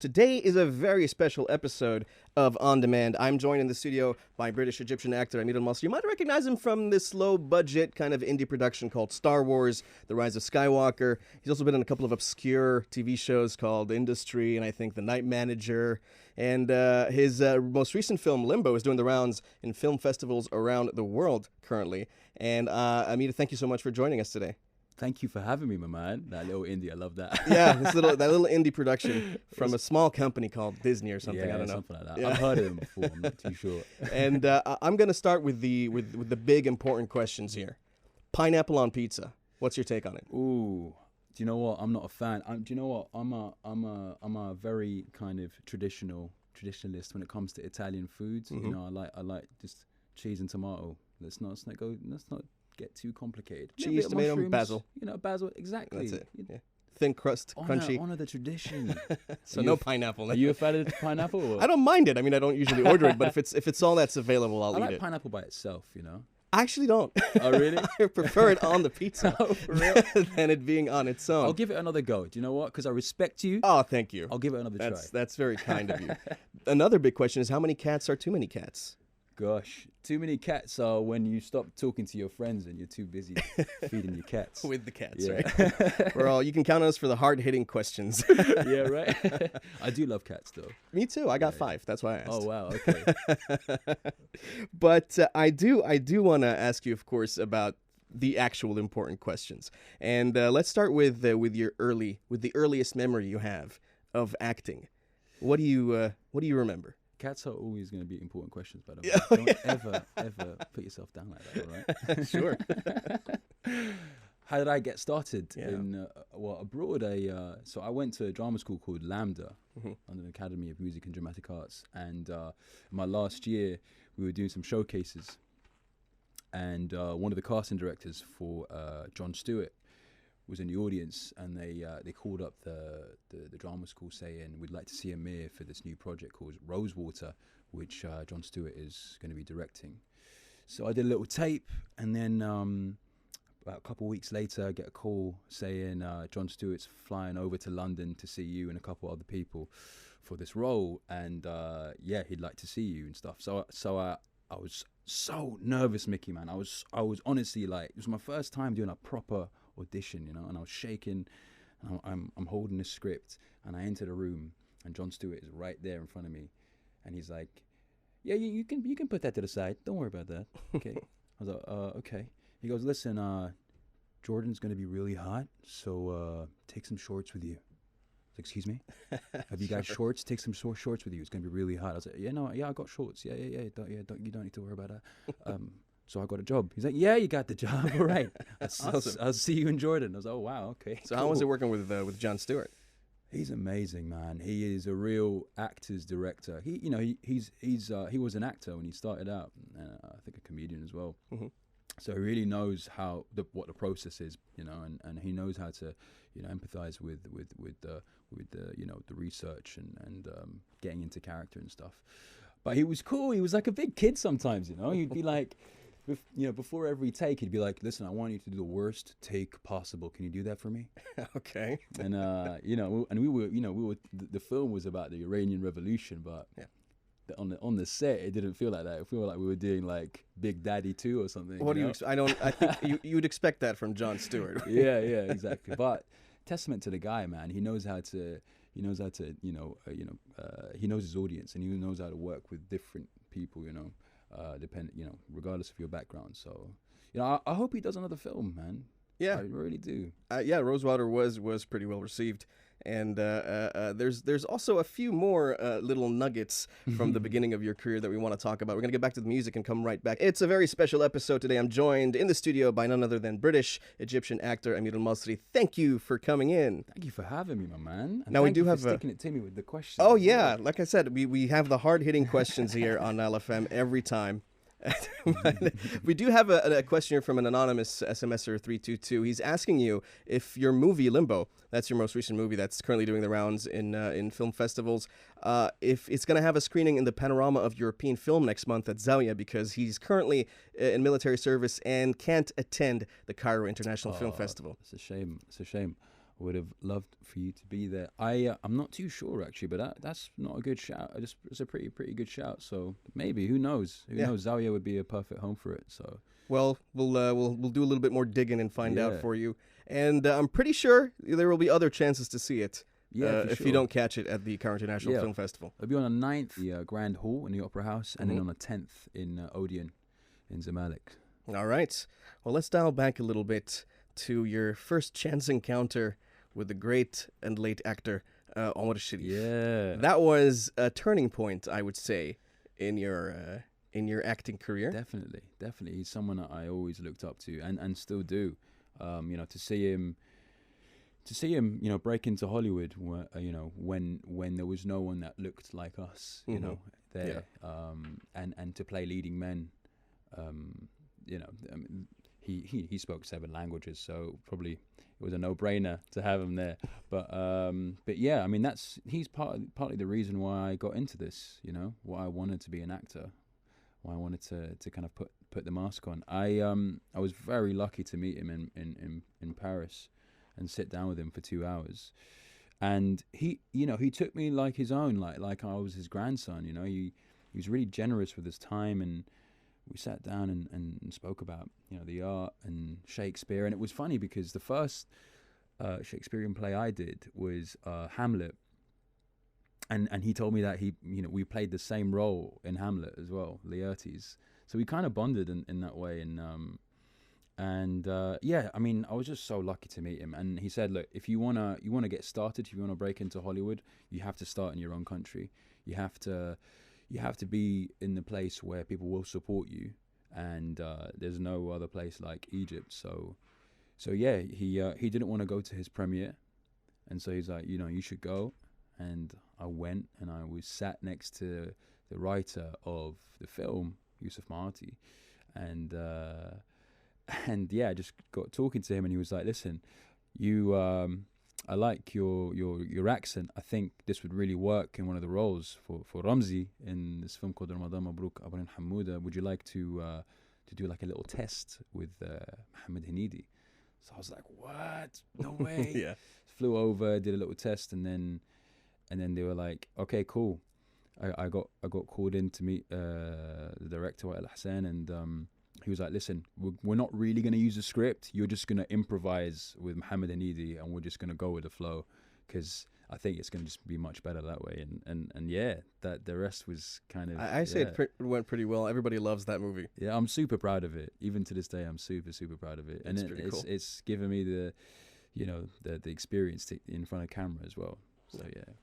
Today is a very special episode of On Demand. I'm joined in the studio by British-Egyptian actor Amir EL Masry. You might recognize him from this low-budget kind of indie production called Star Wars: The Rise of Skywalker. He's also been in a couple of obscure TV shows called Industry and I think The Night Manager. And his most recent film, Limbo, is doing the rounds in film festivals around the world currently. And Amir, thank you so much for joining us today. Thank you for having me, my man. That little indie, I love that. Yeah, that little indie production from a small company called Disney or something. Yeah, I don't know. something like that. Yeah. I've heard of them before. I'm not too sure. And I'm going to start with the big important questions here. Pineapple on pizza. What's your take on it? Ooh, do you know what? I'm not a fan. Do you know what? I'm a very kind of traditionalist when it comes to Italian foods. Mm-hmm. You know, I like just cheese and tomato. Let's not get too complicated. Cheese, tomato, mushrooms, basil. You know, basil. Exactly. That's it. Yeah. Thin crust, crunchy. Honor the tradition. So no pineapple. Are you a fan of pineapple? Or? I don't mind it. I mean, I don't usually order it, but if it's all that's available, I'll I eat like it. pineapple by itself. You know. I actually don't. Oh, really? I prefer it on the pizza Oh, for real? than it being on its own. I'll give it another go. Do you know what? Because I respect you. Oh, thank you. I'll give it another try. That's very kind of you. Another big question is, how many cats are too many cats? Gosh, too many cats are when you stop talking to your friends and you're too busy feeding your cats. With the cats, Yeah. right? You can count on us for the hard-hitting questions. Yeah, right? I do love cats, though. Me too. I got 5. That's why I asked. Oh, wow, okay. But I do want to ask you, of course, about the actual important questions. And let's start with the earliest memory you have of acting. What do you remember? Cats are always going to be important questions, by the way. Yeah. Don't ever put yourself down like that, all right? Sure. How did I get started? Yeah. Abroad, so I went to a drama school called Lambda, Mm-hmm. London Academy of Music and Dramatic Arts. And my last year, we were doing some showcases. And one of the casting directors for Jon Stewart was in the audience, and they called up the drama school saying, we'd like to see Amir for this new project called Rosewater, which Jon Stewart is going to be directing. So I did a little tape, and then about a couple of weeks later, I get a call saying Jon Stewart's flying over to London to see you and a couple other people for this role, and yeah, he'd like to see you and stuff. So I was so nervous, Mickey, man. I was honestly like, it was my first time doing a proper audition, you know, and I was shaking. I'm holding the script, and I enter the room, and Jon Stewart is right there in front of me, and he's like, "Yeah, you can put that to the side. Don't worry about that." Okay. I was like, "Okay." He goes, "Listen, Jordan's gonna be really hot, so take some shorts with you." I was like, "Excuse me? Have you got shorts? Take some shorts with you. It's gonna be really hot." I was like, "Yeah, I got shorts. Yeah. You don't need to worry about that." So I got a job. He's like, "Yeah, you got the job. All right. I'll see you in Jordan." I was like, "Oh, wow, okay." So how was it working with Jon Stewart? He's amazing, man. He is a real actor's director. He was an actor when he started out, and I think a comedian as well. Mm-hmm. So he really knows what the process is, you know, and he knows how to, you know, empathize with the you know, the research and getting into character and stuff. But he was cool. He was like a big kid sometimes, you know. He'd be like, before every take, he'd be like, "Listen, I want you to do the worst take possible. Can you do that for me?" Okay. And you know, and we were the film was about the Iranian Revolution, but yeah. On the set, it didn't feel like that. It felt like we were doing like Big Daddy 2 or something. What do you? I think you would expect that from Jon Stewart. Yeah, exactly. But testament to the guy, man. He knows how to. He knows his audience, and he knows how to work with different people. You know, regardless of your background. So, you know, I hope he does another film, man. Yeah, I really do. Yeah, Rosewater was pretty well received, and there's also a few more little nuggets from the beginning of your career that we want to talk about. We're gonna get back to the music and come right back. It's a very special episode today. I'm joined in the studio by none other than British-Egyptian actor Amir EL Masry. Thank you for coming in. Thank you for having me, my man. And now we thank do you have for sticking it to me with the questions. Oh yeah, like I said, we have the hard-hitting questions here on NileFM every time. We do have a question here from an anonymous SMSer 322. He's asking you if your movie Limbo, that's your most recent movie that's currently doing the rounds in film festivals, if it's going to have a screening in the Panorama of European Film next month at Zawiya, because he's currently in military service and can't attend the Cairo International Film Festival. It's a shame. would have loved for you to be there. I'm not too sure actually, but that's not a good shout. It's a pretty good shout. So maybe, who knows? Who knows? Zawiya would be a perfect home for it. So well, we'll do a little bit more digging and find out for you. And I'm pretty sure there will be other chances to see it. If you don't catch it at the Cairo International Film Festival. It'll be on the 9th, the Grand Hall in the Opera House, and then on the 10th in Odeon in Zamalek. All right. Well, let's dial back a little bit to your first chance encounter with the great and late actor Omar Sharif. Yeah, that was a turning point, I would say, in your acting career. Definitely. He's someone that I always looked up to, and still do. To see him, break into Hollywood, when there was no one that looked like us, there, and to play leading men, he spoke 7 languages, so probably it was a no-brainer to have him there. But yeah, I mean, he's partly the reason why I got into this. Why I wanted to be an actor, why I wanted to kind of put the mask on. I was very lucky to meet him in Paris and sit down with him for 2 hours, and he took me like his own, like I was his grandson. He was really generous with his time, and we sat down and spoke about the art and Shakespeare. And it was funny because the first Shakespearean play I did was Hamlet, and he told me that we played the same role in Hamlet as well, Laertes. So we kind of bonded in that way. And yeah, I mean, I was just so lucky to meet him. And he said, look, if you wanna get started, if you wanna break into Hollywood, you have to start in your own country. You have to be in the place where people will support you, and there's no other place like Egypt. So yeah, he didn't want to go to his premiere, and so he's like, you should go. And I went, and I was sat next to the writer of the film, Yusuf Mahati, and yeah, I just got talking to him, and he was like, listen, I like your accent. I think this would really work in one of the roles for Ramzi in this film called Ramadan Mabruk Abran Hamouda. Would you like to do like a little test with Mohammed Hanidi? So I was like, what? No way. Yeah. Flew over, did a little test, and then they were like, okay, cool. I got called in to meet the director, Wael Hassan, and he was like, listen, we're not really going to use a script. You're just going to improvise with Mohammed Hanidi, and we're just going to go with the flow, because I think it's going to just be much better that way. And yeah, that the rest was kind of... I say it went pretty well. Everybody loves that movie. Yeah, I'm super proud of it. Even to this day, I'm super, super proud of it. And cool. It's given me the experience in front of camera as well. So yeah.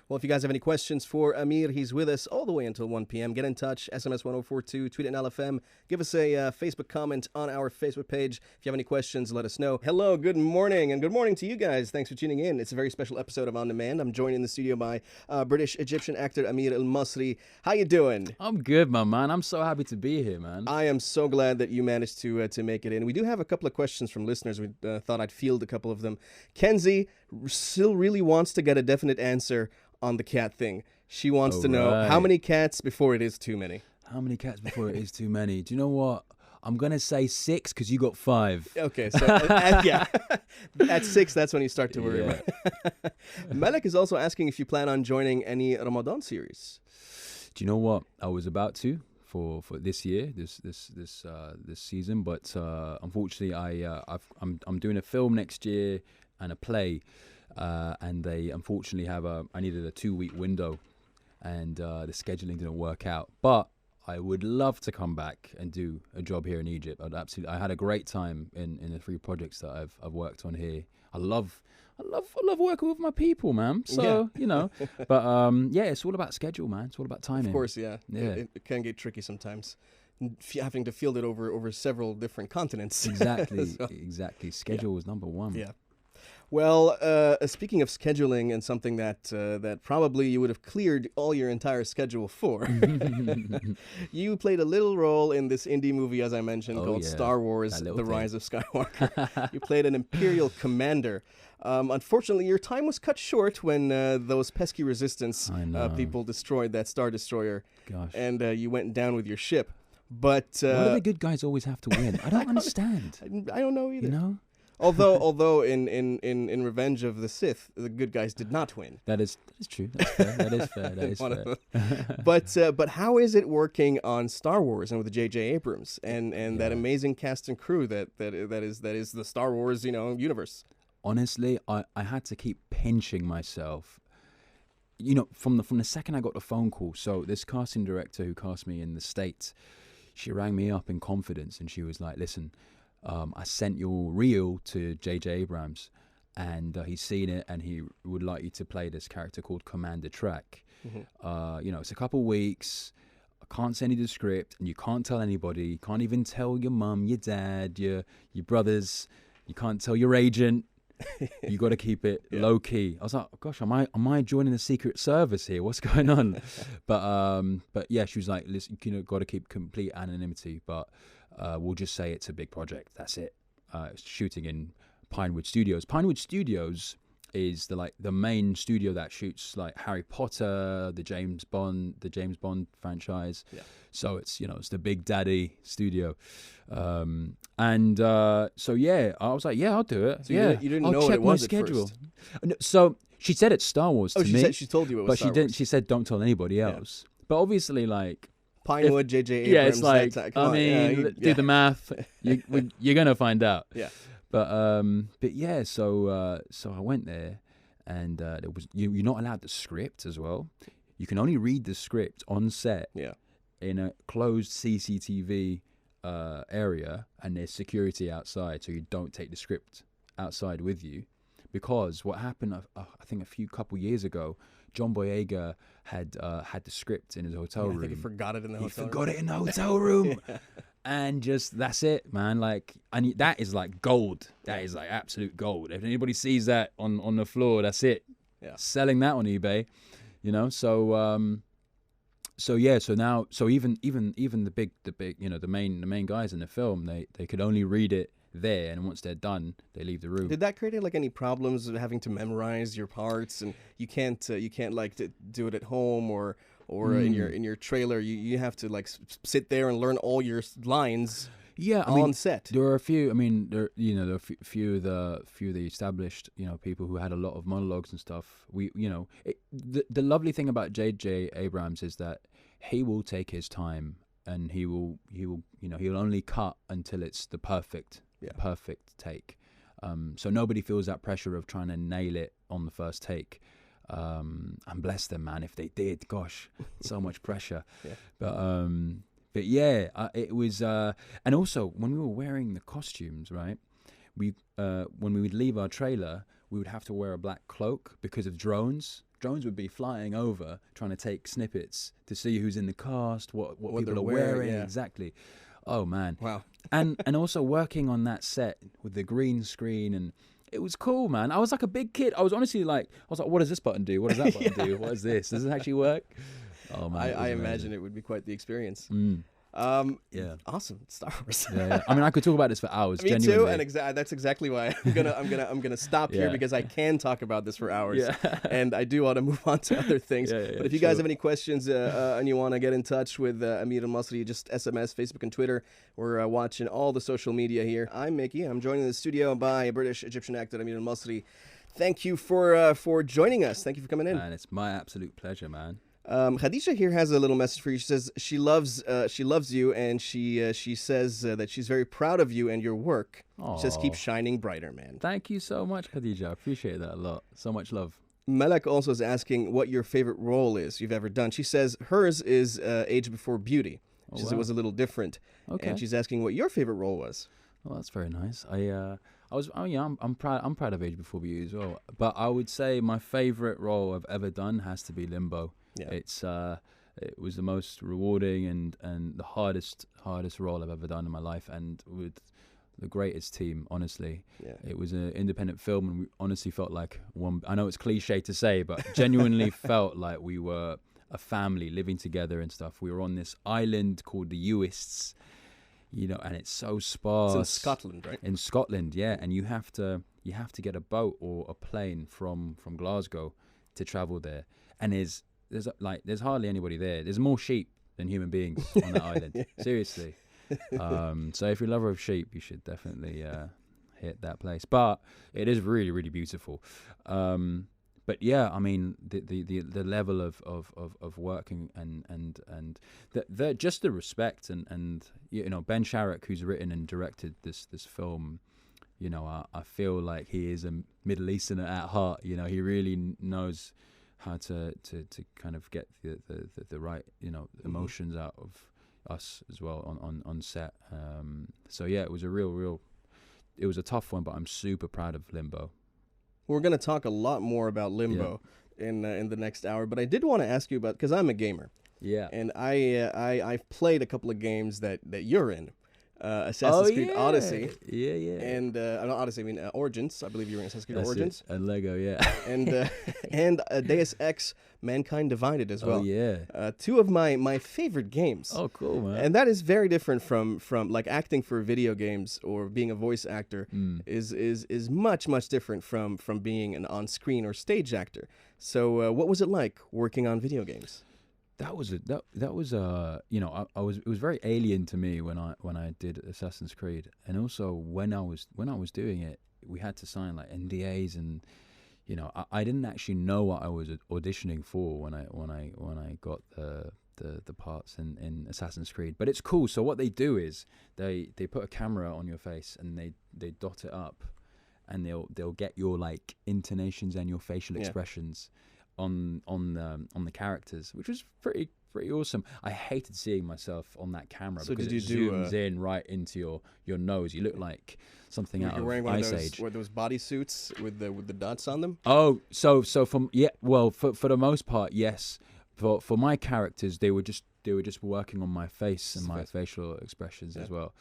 Well, if you guys have any questions for Amir, he's with us all the way until 1 p.m. Get in touch, SMS 1042, tweet at NileFM. Give us a Facebook comment on our Facebook page. If you have any questions, let us know. Hello, good morning, and good morning to you guys. Thanks for tuning in. It's a very special episode of On Demand. I'm joined in the studio by British-Egyptian actor Amir EL Masry. How you doing? I'm good, my man. I'm so happy to be here, man. I am so glad that you managed to make it in. We do have a couple of questions from listeners. We thought I'd field a couple of them. Kenzie still really wants to get a definite answer on the cat thing. She wants to know how many cats before it is too many. How many cats before it is too many? Do you know what? I'm going to say 6 because you got 5. Okay, so yeah, at 6, that's when you start to worry about it. Malek is also asking if you plan on joining any Ramadan series. Do you know what? I was about to for this year, this season, but unfortunately, I'm doing a film next year and a play. And they unfortunately I needed a 2-week window, and the scheduling didn't work out. But I would love to come back and do a job here in Egypt. I had a great time in the 3 projects that I've worked on here. I love working with my people, man. So but yeah, it's all about schedule, man. It's all about timing. Of course, yeah. It can get tricky sometimes, having to field it over several different continents. Exactly, exactly. Schedule is number 1. Yeah. Well, speaking of scheduling, and something that probably you would have cleared all your entire schedule for, you played a little role in this indie movie, as I mentioned, called Star Wars: The Rise of Skywalker. You played an Imperial commander. Unfortunately, your time was cut short when those pesky Resistance people destroyed that Star Destroyer. Gosh. And you went down with your ship. But why do the good guys always have to win? I don't understand. I don't know either. You know? Although in Revenge of the Sith, the good guys did not win. That is true. That's fair. That is fair. That is One of fair. but how is it working on Star Wars and with J.J. Abrams and that amazing cast and crew that is the Star Wars universe? Honestly, I had to keep pinching myself. From the second I got the phone call. So this casting director who cast me in the States, she rang me up in confidence and she was like, "Listen, I sent your reel to J.J. Abrams, and he's seen it, and he would like you to play this character called Commander Trek. It's a couple weeks. I can't send you the script, and you can't tell anybody. You can't even tell your mum, your dad, your brothers. You can't tell your agent. You got to keep it low key." I was like, "Gosh, am I joining the Secret Service here? What's going on?" But yeah, she was like, "Listen, got to keep complete anonymity, but we'll just say it's a big project. That's it." It's shooting in Pinewood Studios. Pinewood Studios is the main studio that shoots like Harry Potter, the James Bond franchise. Yeah. So it's it's the Big Daddy studio. So yeah, I was like, yeah, I'll do it. So yeah, you didn't I'll know check what it my was schedule. At first. So she said it's Star Wars to me. She told you it was but Star she didn't. Wars. She said don't tell anybody else. But obviously, like Pinewood, J.J. Abrams. yeah, it's like do the math. You're gonna find out. Yeah. But yeah, so I went there, and there was you're not allowed the script as well. You can only read the script on set. Yeah. In a closed CCTV area, and there's security outside, so you don't take the script outside with you. Because what happened, I think a couple years ago, John Boyega had the script in his hotel room. I think he forgot it in the hotel room. He forgot it in the hotel room. And just, that's it, man. Like, and that is like gold. That is like absolute gold. If anybody sees that on the floor, that's it. Yeah. Selling that on eBay, So yeah, so even the big, the main guys in the film, they could only read it there, and once they're done, they leave the room. Did that create like any problems of having to memorize your parts, and you can't like do it at home or in your trailer? You have to like sit there and learn all your lines. Yeah, on set. There are a few. I mean, there are a few of the established people who had a lot of monologues and stuff. The lovely thing about J.J. Abrams is that he will take his time, and he'll only cut until it's the perfect take. So nobody feels that pressure of trying to nail it on the first take. And bless them, man. If they did, gosh, so much pressure. Yeah. But yeah, it was, and also when we were wearing the costumes, right? When we would leave our trailer, we would have to wear a black cloak because of drones. Drones would be flying over, trying to take snippets to see who's in the cast, what people are wearing. Exactly. Oh man. Wow. and also working on that set with the green screen, and it was cool, man. I was like a big kid. I was honestly like, what does this button do? What does that button do? What is this? Does it actually work? Oh man, I imagine it would be quite the experience. Yeah, awesome. Star Wars. yeah. I mean, I could talk about this for hours. Me genuinely. too, and that's exactly why I'm gonna stop here, because I can talk about this for hours. Yeah. And I do want to move on to other things. But if you guys have any questions and you want to get in touch with Amir El Masry, just SMS, Facebook, and Twitter. We're watching all the social media here. I'm Mickey. I'm joined in the studio by British Egyptian actor Amir El Masry. Thank you for joining us. Thank you for coming in. And it's my absolute pleasure, man. Khadija here has a little message for you. She says she loves you, and she says that she's very proud of you and your work. Aww. She says keep shining brighter, man. Thank you so much, Khadija. I appreciate that a lot. So much love. Malak also is asking what your favorite role is you've ever done. She says hers is Age Before Beauty. She says it was a little different. Okay. And she's asking what your favorite role was. Well, that's very nice. I'm proud of Age Before Beauty as well. But I would say my favorite role I've ever done has to be Limbo. Yeah. It was the most rewarding and the hardest role I've ever done in my life, and with the greatest team, honestly. Yeah. It was an independent film, and we honestly felt like one. I know it's cliche to say, but genuinely felt like we were a family living together and stuff. We were on this island called the Uists, and it's so sparse. It's in Scotland, right? In Scotland, yeah. And you have to get a boat or a plane from Glasgow to travel there. And there's hardly anybody there. There's more sheep than human beings on that island. Seriously. So if you're a lover of sheep, you should definitely hit that place. But it is really, really beautiful. But yeah, I mean the level of working and the just the respect and Ben Sharrock, who's written and directed this film, I feel like he is a Middle Easterner at heart. He really knows how to kind of get the right emotions out of us as well on set. So yeah, it was it was a tough one, but I'm super proud of Limbo. We're going to talk a lot more about Limbo in the next hour, but I did want to ask you about, because I'm a gamer. Yeah. And I've played a couple of games that you're in. Assassin's Creed Odyssey. Yeah. And not Odyssey, I mean Origins. I believe you were in Assassin's Creed Origins. And Lego, yeah. and Deus Ex Mankind Divided as well. Oh, yeah. Two of my favorite games. Oh, cool, man. And that is very different from like acting for video games or being a voice actor is much different from being an on-screen or stage actor. So what was it like working on video games? That was it was very alien to me when I did Assassin's Creed, and also when I was doing it, we had to sign like NDAs, and I didn't actually know what I was auditioning for when I got the parts in Assassin's Creed. But it's cool. So what they do is they put a camera on your face and they dot it up, and they'll get your like intonations and your facial expressions on the characters, which was pretty awesome. I hated seeing myself on that camera because it zooms in right into your nose. You look like something out of Ice Age. Were those bodysuits with the dots on them? Oh, so for the most part, yes. For my characters, they were just working on my face and my facial expressions as well.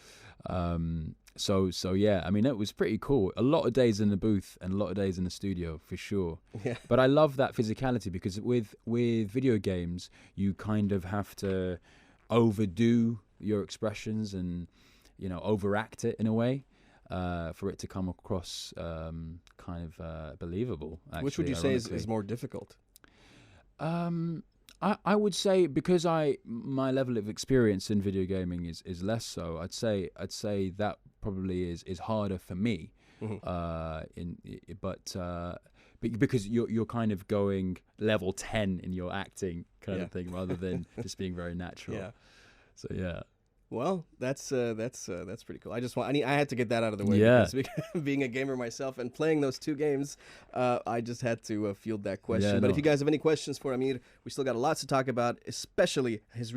So yeah, I mean, it was pretty cool. A lot of days in the booth and a lot of days in the studio for sure. Yeah. But I love that physicality because with video games, you kind of have to overdo your expressions and overact it in a way for it to come across kind of believable. Actually, which would you say is more difficult? I would say because my level of experience in video gaming is less so. I'd say that probably is harder for me. But because you're kind of going level 10 in your acting kind of thing rather than just being very natural. Yeah. So yeah. Well, that's pretty cool. I had to get that out of the way. Yeah. Because being a gamer myself and playing those two games, I just had to field that question. Yeah, but if you guys have any questions for Amir, we still got a lot to talk about, especially his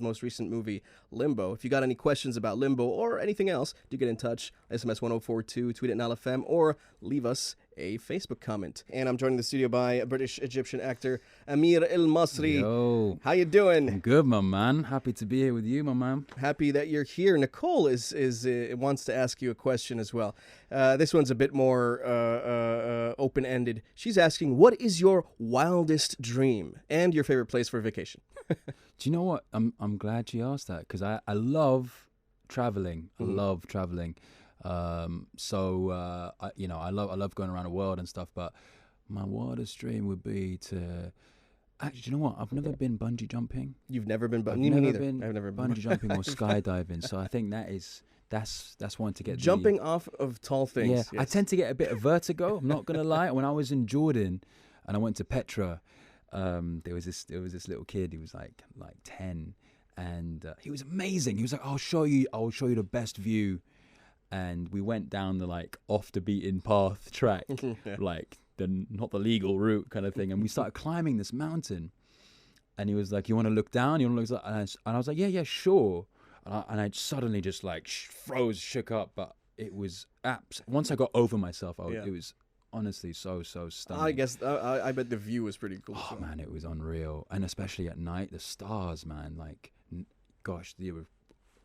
most recent movie, Limbo. If you got any questions about Limbo or anything else, do get in touch. SMS 1042, tweet at NileFM, or leave us a Facebook comment. And I'm joined in the studio by British-Egyptian actor Amir EL Masry. Yo. How you doing? I'm good, my man. Happy to be here with you, my man. Happy that you're here. Nicole wants to ask you a question as well. This one's a bit more open-ended. She's asking, what is your wildest dream and your favorite place for vacation? Do you know what? I'm glad you asked that because I love traveling. I love traveling. I love going around the world and stuff, but my wildest dream would be to actually, do you know what? I've never been bungee jumping. You've never been I've never been bungee jumping or skydiving. So I think that's one to get jumping off of tall things. Yeah, yes. I tend to get a bit of vertigo. I'm not gonna lie. When I was in Jordan and I went to Petra, there was this little kid. He was like 10, and he was amazing. He was like, I'll show you the best view. And we went down the like off the beaten path track, like not the legal route kind of thing. And we started climbing this mountain. And he was like, "You want to look down? You want to look?" And I was like, "Yeah, sure." And I suddenly just like shook up. But it was once I got over myself, it was honestly so stunning. I guess I bet the view was pretty cool. Oh man, it was unreal, and especially at night, the stars, man. Like, gosh, they were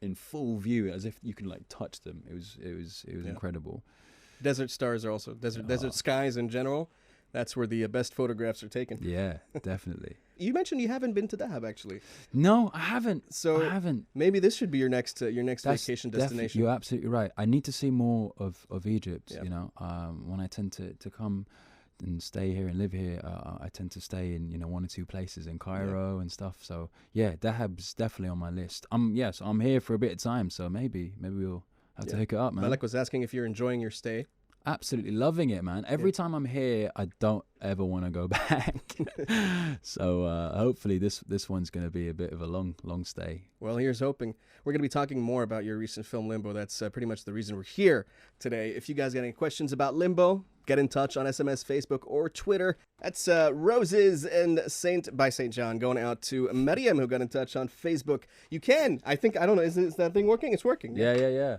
in full view, as if you can like touch them. It was incredible. Desert stars are also desert skies in general. That's where the best photographs are taken. Yeah, definitely. You mentioned you haven't been to Dahab, actually. No, I haven't. So I haven't. Maybe this should be your next vacation destination. You're absolutely right. I need to see more of Egypt. You know, when I tend to come and stay here and live here, I tend to stay in one or two places in Cairo and stuff. So yeah, Dahab's definitely on my list. I'm here for a bit of time, so maybe we'll to hook it up, man. Malek was asking if you're enjoying your stay. Absolutely loving it, man. Every time I'm here, I don't ever want to go back. So hopefully this one's going to be a bit of a long stay. Well, here's hoping. We're going to be talking more about your recent film Limbo. That's pretty much the reason we're here today. If you guys got any questions about Limbo, get in touch on SMS, Facebook, or Twitter. That's Roses and Saint John going out to Mariam, who got in touch on Facebook. You can. I don't know. Is that thing working? It's working. Yeah.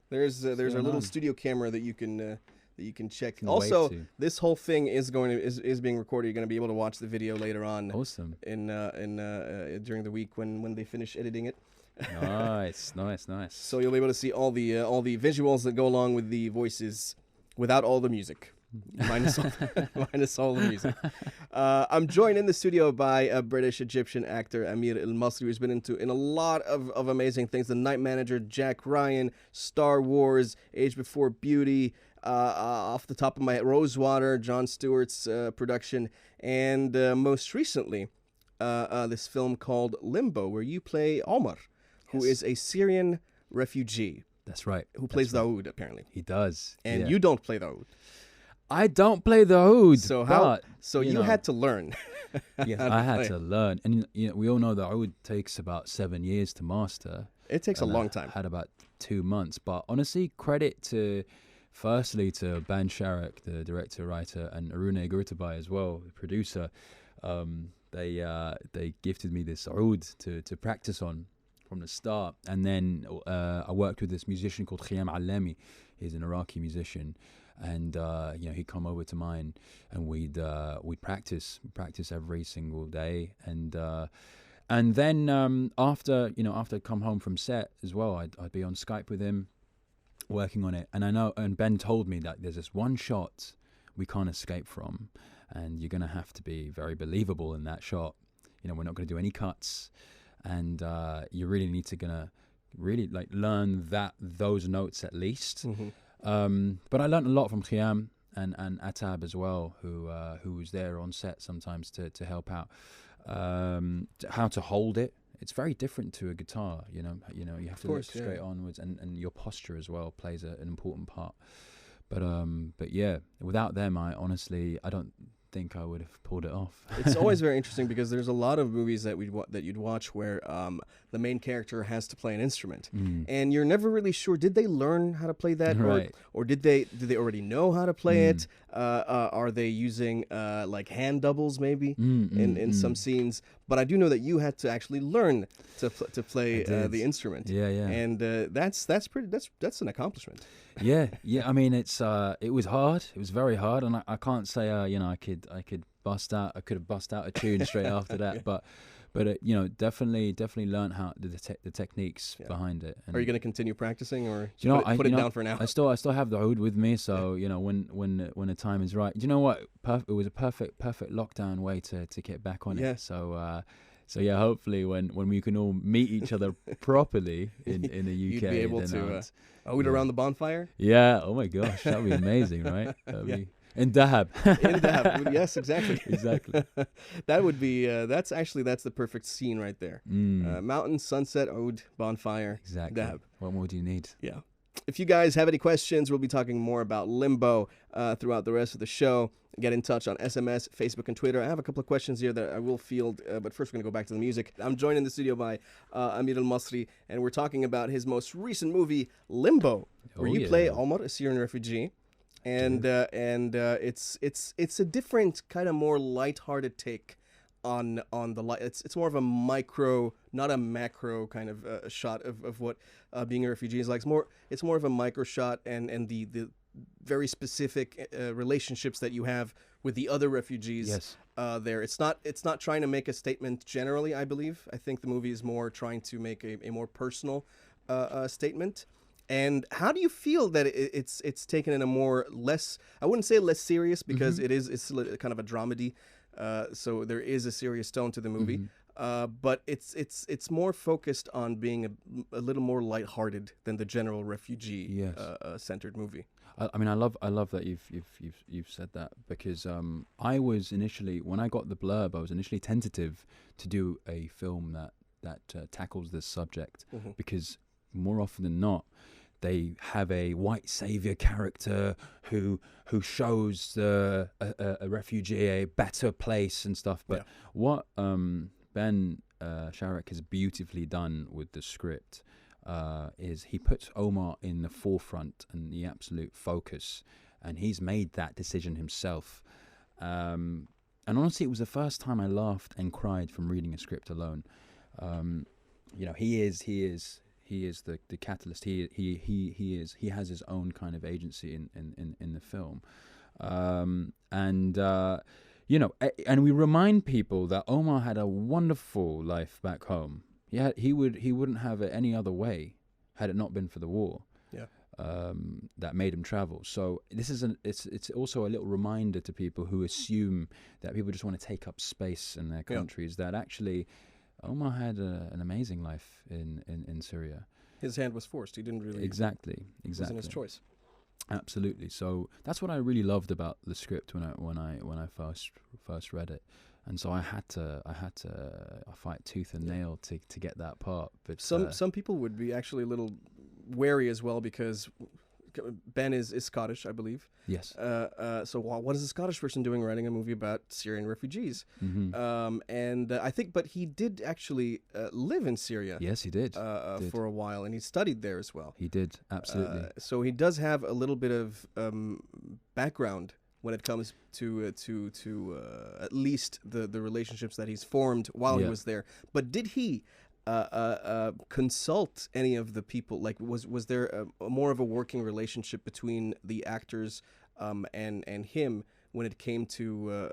There's our little studio camera that you can check. Also, this whole thing is being recorded. You're going to be able to watch the video later on. Awesome. During the week when they finish editing it. Nice. So you'll be able to see all the visuals that go along with the voices, without all the music. Minus all the music. I'm joined in the studio by a British Egyptian actor, Amir El Masry, who's been in a lot of amazing things. The Night Manager, Jack Ryan, Star Wars, Age Before Beauty, off the top of my head, Rosewater, Jon Stewart's production, and most recently, this film called Limbo, where you play Omar, who is a Syrian refugee. That's right. Who plays the oud, apparently. He does. And you don't play the oud. I don't play the oud. So you had to learn. Yes, I had to learn. And we all know that oud takes about 7 years to master. It takes a long time. I had about 2 months. But honestly, credit firstly to Ban Sharak, the director, writer, and Aruna Gurtabay as well, the producer. They gifted me this oud to practice on from the start. And then I worked with this musician called Khiyam Allami. He's an Iraqi musician. And he'd come over to mine, and we'd practice every single day. And then after I'd come home from set as well, I'd be on Skype with him, working on it. And I know, and Ben told me that there's this one shot we can't escape from, and you're gonna have to be very believable in that shot. We're not gonna do any cuts, and you really need to really learn those notes at least. Mm-hmm. But I learned a lot from Khiyam and Atab as well, who was there on set sometimes to help out. How to hold it. It's very different to a guitar, you have to look straight onwards, and your posture as well plays an important part. But yeah, without them, I don't think I would have pulled it off. It's always very interesting because there's a lot of movies that you'd watch where the main character has to play an instrument, and you're never really sure, did they learn how to play that, right, or did they already know how to play it? Are they using like hand doubles maybe in some scenes? But I do know that you had to actually learn to play the instrument. Yeah. And that's an accomplishment. Yeah. I mean, it was hard. It was very hard, and I can't say I could have bust out a tune straight after that. But definitely learn how the techniques behind it. And are you going to continue practicing, or put it down for now? I still have the oud with me, so when the time is right. You know what? It was a perfect lockdown way to get back on it. So yeah, hopefully when we can all meet each other properly in the UK, you'd be able to oud around the bonfire. Yeah. Oh my gosh, that'd be amazing, right? In Dahab. In Dahab. Yes, exactly. Exactly. That would be, that's the perfect scene right there. Mountain, sunset, oud, bonfire, exactly. Dahab. What more do you need? Yeah. If you guys have any questions, we'll be talking more about Limbo throughout the rest of the show. Get in touch on SMS, Facebook, and Twitter. I have a couple of questions here that I will field, but first we're going to go back to the music. I'm joined in the studio by Amir El Masry, and we're talking about his most recent movie, Limbo, where you play Omar, a Syrian refugee. And it's a different kind of more lighthearted take on the light. It's more of a micro, not a macro kind of shot of what being a refugee is like. It's more of a micro shot, and the very specific relationships that you have with the other refugees. Yes. There, it's not trying to make a statement generally. I believe. I think the movie is more trying to make a more personal statement. And how do you feel that it's taken in a less, I wouldn't say less serious, because it's kind of a dramedy, so there is a serious tone to the movie, but it's more focused on being a little more lighthearted than the general refugee centered movie. I mean, I love that you've said that, because I was initially, when I got the blurb, I was initially tentative to do a film that tackles this subject, because more often than not, they have a white savior character who shows a refugee a better place and stuff. But what Ben Sharrock has beautifully done with the script is he puts Omar in the forefront and the absolute focus, and he's made that decision himself. And honestly, it was the first time I laughed and cried from reading a script alone. He is the catalyst. He has his own kind of agency in the film, and we remind people that Omar had a wonderful life back home. He wouldn't have it any other way had it not been for the war. That made him travel. So this is it's also a little reminder to people who assume that people just want to take up space in their countries, that actually Omar had an amazing life in Syria. His hand was forced. He didn't really... Exactly. It wasn't his choice. Absolutely. So that's what I really loved about the script when I first read it. And so I had to fight tooth and nail to get that part. But some people would be actually a little wary as well, because Ben is Scottish, I believe. Yes. So what is a Scottish person doing writing a movie about Syrian refugees? And I think, but he did actually live in Syria. Yes, he did. For a while, and he studied there as well. He did, absolutely. So he does have a little bit of background when it comes to at least the relationships that he's formed while he was there. But did he consult any of the people? Like, was there more of a working relationship between the actors and him when it came to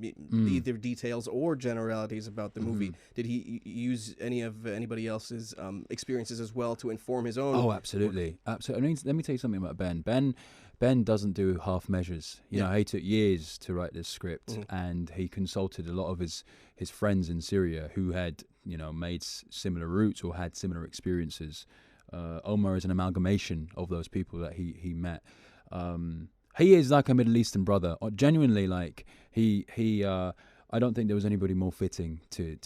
either details or generalities about the movie? Did he use anybody else's experiences as well to inform his own? Oh, absolutely. Absolutely. I mean, let me tell you something about Ben. Ben doesn't do half measures. You know, he took years to write this script, and he consulted a lot of his friends in Syria who had, made similar routes or had similar experiences. Omar is an amalgamation of those people that he met. He is like a Middle Eastern brother. Genuinely, like he. I don't think there was anybody more fitting to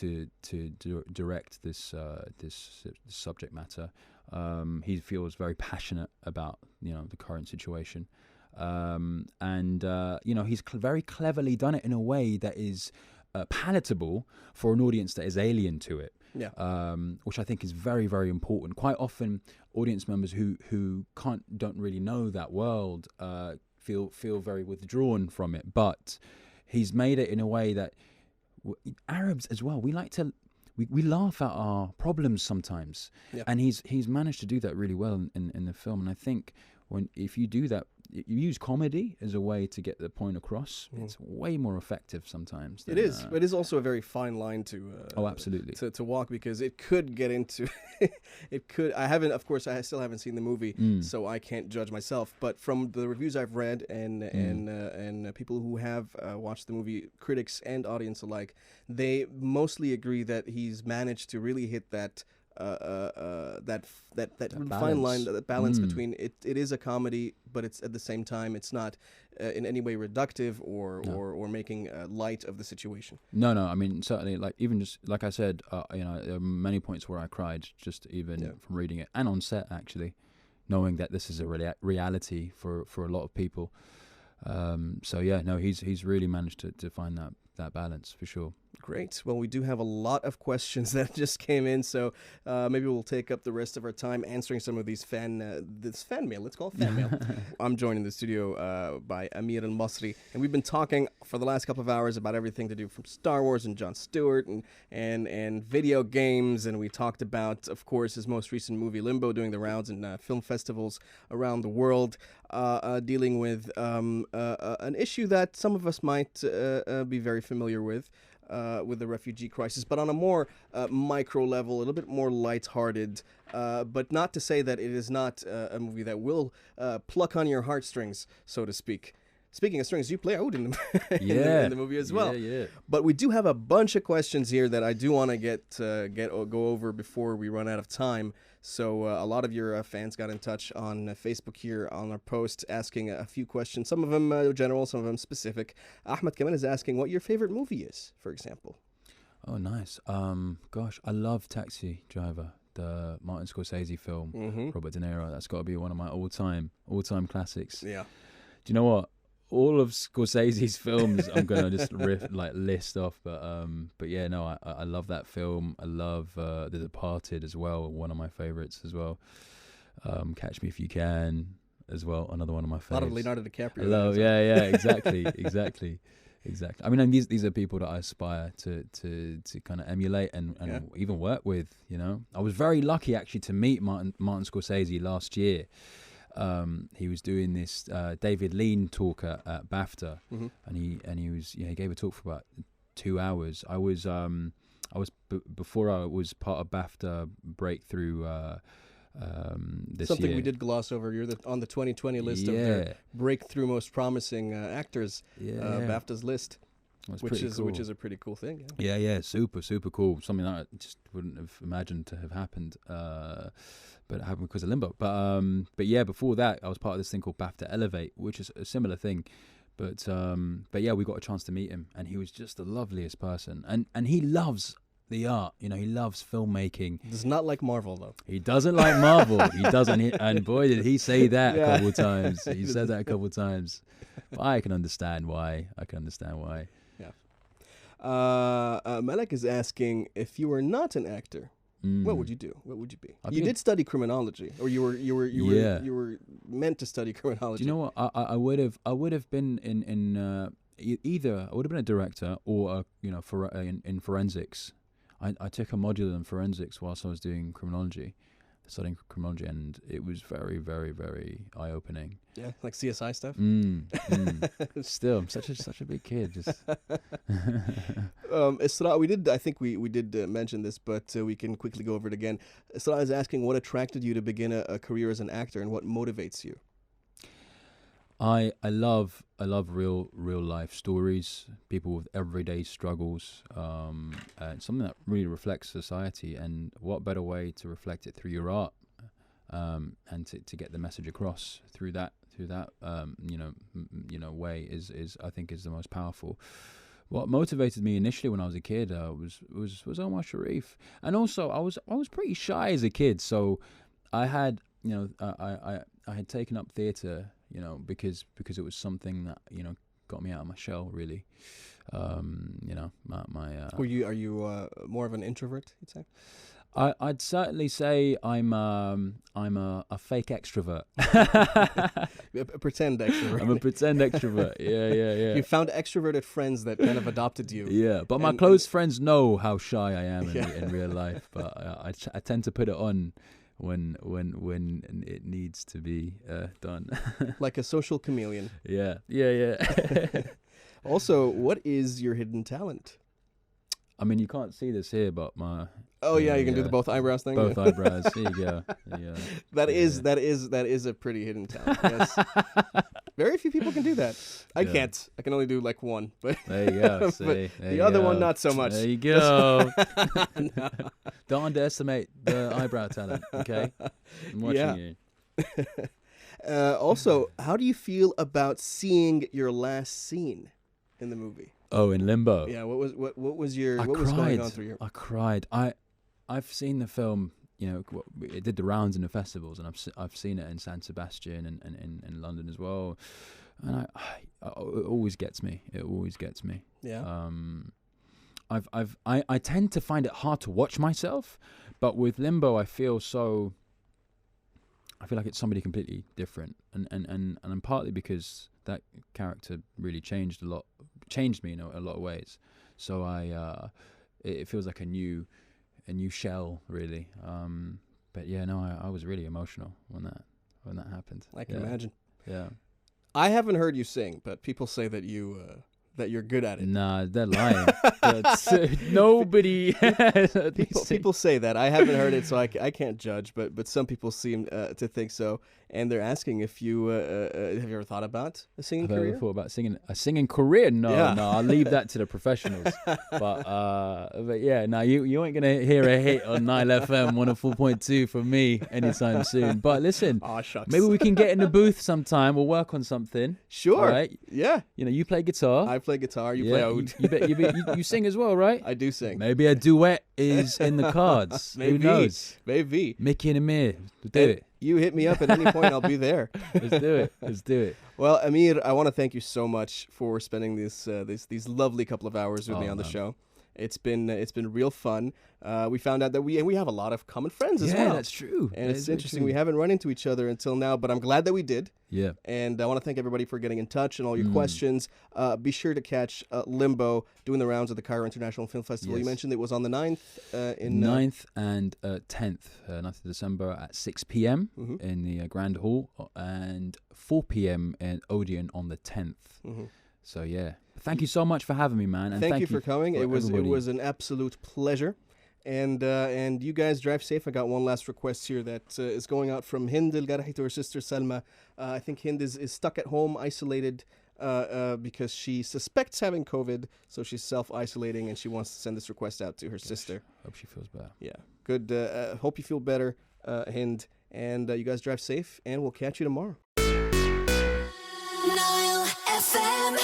direct this subject matter. He feels very passionate about the current situation, and he's very cleverly done it in a way that is palatable for an audience that is alien to it. Which I think is very, very important. Quite often, audience members who don't really know that world feel very withdrawn from it. But he's made it in a way that Arabs as well, we like to. We laugh at our problems sometimes, and he's managed to do that really well in the film. And I think if you do that, you use comedy as a way to get the point across. It's way more effective sometimes. It is. But it is also a very fine line to absolutely to walk, because it could get into it could. I still haven't seen the movie, so I can't judge myself. But from the reviews I've read and people who have watched the movie, critics and audience alike, they mostly agree that he's managed to really hit that fine line, that balance between it is a comedy, but it's at the same time it's not in any way reductive or making light of the situation. No, I mean, certainly, like, even just like I said, there are many points where I cried just even from reading it, and on set actually, knowing that this is a reality for a lot of people. He's really managed to find that balance for sure. Great. Well, we do have a lot of questions that just came in, so maybe we'll take up the rest of our time answering some of these fan mail. Let's call it fan mail. I'm joined in the studio by Amir EL Masry, and we've been talking for the last couple of hours about everything to do from Star Wars and Jon Stewart and video games, and we talked about, of course, his most recent movie Limbo, doing the rounds in film festivals around the world, dealing with an issue that some of us might be very familiar with the refugee crisis, but on a more micro level, a little bit more lighthearted, but not to say that it is not a movie that will pluck on your heartstrings, so to speak. Speaking of strings, you play out in the movie as well. Yeah. But we do have a bunch of questions here that I do want to go over before we run out of time. So a lot of your fans got in touch on Facebook here on our post asking a few questions. Some of them general, some of them specific. Ahmed Kamal is asking what your favorite movie is, for example. Oh, nice. Gosh, I love Taxi Driver. the Martin Scorsese film, Mm-hmm. Robert De Niro. That's got to be one of my all-time classics. Yeah. Do you know what? All of Scorsese's films, I'm gonna just list off. But yeah, no, I love that film. I love The Departed as well. One of my favorites as well. Catch Me If You Can as well. Another one of my favorites. A lot of Leonardo DiCaprio. I love, yeah, exactly. I mean, and these are people that I aspire to kind of emulate and even work with. You know, I was very lucky actually to meet Martin Scorsese last year. He was doing this David Lean talk at BAFTA, Mm-hmm. and he gave a talk for about 2 hours. I was before I was part of BAFTA Breakthrough. This Something year. we did gloss over. You're on the 2020 list of their breakthrough most promising actors. BAFTA's list, which is a pretty cool thing. Yeah, super cool. Something that I just wouldn't have imagined to have happened, but it happened because of Limbo. But yeah, before that, I was part of this thing called BAFTA Elevate, which is a similar thing. But yeah, we got a chance to meet him, and he was just the loveliest person, and he loves the art. You know, he loves filmmaking. Does not like Marvel though. He doesn't like Marvel. He doesn't. And boy, did he say that a couple of times. He said that a couple of times. But I can understand why. Yeah. Malek is asking, if you were not an actor, what would you do? What would you be? You did study criminology, or you were meant to study criminology. Do you know what? I would have been in either I would have been a director or in forensics. I took a module in forensics whilst I was doing studying criminology, and it was very, very, very eye-opening. Yeah, like CSI stuff. Still, I'm such a big kid. Just Isra, I think we did mention this, but we can quickly go over it again. Isra is asking, what attracted you to begin a career as an actor, and what motivates you? I love real life stories, people with everyday struggles, and something that really reflects society. And what better way to reflect it through your art, and to get the message across through that way is I think is the most powerful. What motivated me initially when I was a kid was Omar Sharif, and also I was pretty shy as a kid, so I had I had taken up theatre. Because it was something that got me out of my shell, really. Are you more of an introvert, you'd say? I'd certainly say I'm a fake extrovert. A pretend extrovert. I'm a pretend extrovert. Yeah. You found extroverted friends that kind of adopted you. Yeah, but my close friends know how shy I am in real life. But I tend to put it on when it needs to be done. Like a social chameleon. Yeah. Also, what is your hidden talent? I mean, you can't see this here, but my... Oh, yeah, you can do the both eyebrows thing? Both eyebrows. There you go. Yeah. That is a pretty hidden talent, yes. Very few people can do that. I can't. I can only do like one. But there you go. See, the other one, not so much. There you go. No. Don't underestimate the eyebrow talent, okay? I'm watching you. Also, how do you feel about seeing your last scene in the movie? Oh, in Limbo. Yeah, what was going on through your... I cried. I've seen the film. It did the rounds in the festivals, and I've seen it in San Sebastian and in London as well. And it always gets me. It always gets me. Yeah. I tend to find it hard to watch myself, but with Limbo, I feel like it's somebody completely different, and partly because that character really changed me in a lot of ways. So it feels like a new shell, really. But yeah, no, I was really emotional when that happened. I can imagine. Yeah. I haven't heard you sing, but people say that you're good at it. Nah, they're lying. Nobody. People say that. I haven't heard it, so I can't judge. But some people seem to think so. and they're asking if you have you ever thought about a singing Have I ever career? thought about singing career? No, Yeah. no, I'll leave that to the professionals. But yeah, no, you ain't gonna hear a hit on Nile FM 104.2 from me anytime soon. But listen, Aw, shucks. maybe we can get in the booth sometime. We'll work on something. Sure. All right. Yeah. You know, you play guitar. I play guitar. You Yeah, play oud. you sing as well, right? I do sing. Maybe a duet is in the cards. Maybe. Who knows? Maybe. Mickey and Amir, do And it. You hit me up at any point. I'll be there. Let's do it. Let's do it. Well, Amir, I want to thank you so much for spending these lovely couple of hours with me on the man. show. It's been real fun. We found out that we have a lot of common friends as well. Yeah, that's true. And That it's is very interesting. true. We haven't run into each other until now, but I'm glad that we did. Yeah. And I want to thank everybody for getting in touch and all your questions. Be sure to catch Limbo doing the rounds at the Cairo International Film Festival. You Yes. mentioned it was on the 9th. In 9th and 10th, 9th of December at 6 p.m. Mhm. in the Grand Hall and 4 p.m. in Odeon on the 10th. Mhm. So yeah, thank you so much for having me, man. And Thank you for coming. for It everybody. was an absolute pleasure. And you guys drive safe. I got one last request here that is going out from Hind El Garahi to her sister Salma. I think Hind is stuck at home, isolated, because she suspects having COVID, so she's self-isolating, and she wants to send this request out to her sister. Hope she feels better. Yeah, good. Hope you feel better, Hind. And you guys drive safe, and we'll catch you tomorrow. Nile FM.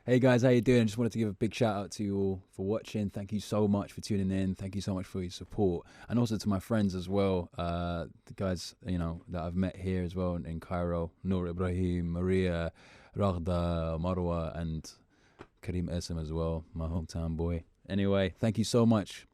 Hey guys, how you doing? I just wanted to give a big shout out to you all for watching. Thank you so much for tuning in. Thank you so much for your support, and also to my friends as well. The guys, you know, that I've met here as well in Cairo: Noor Ibrahim, Maria, Raghda, Marwa, and Karim Esam as well, my hometown boy. Anyway, thank you so much.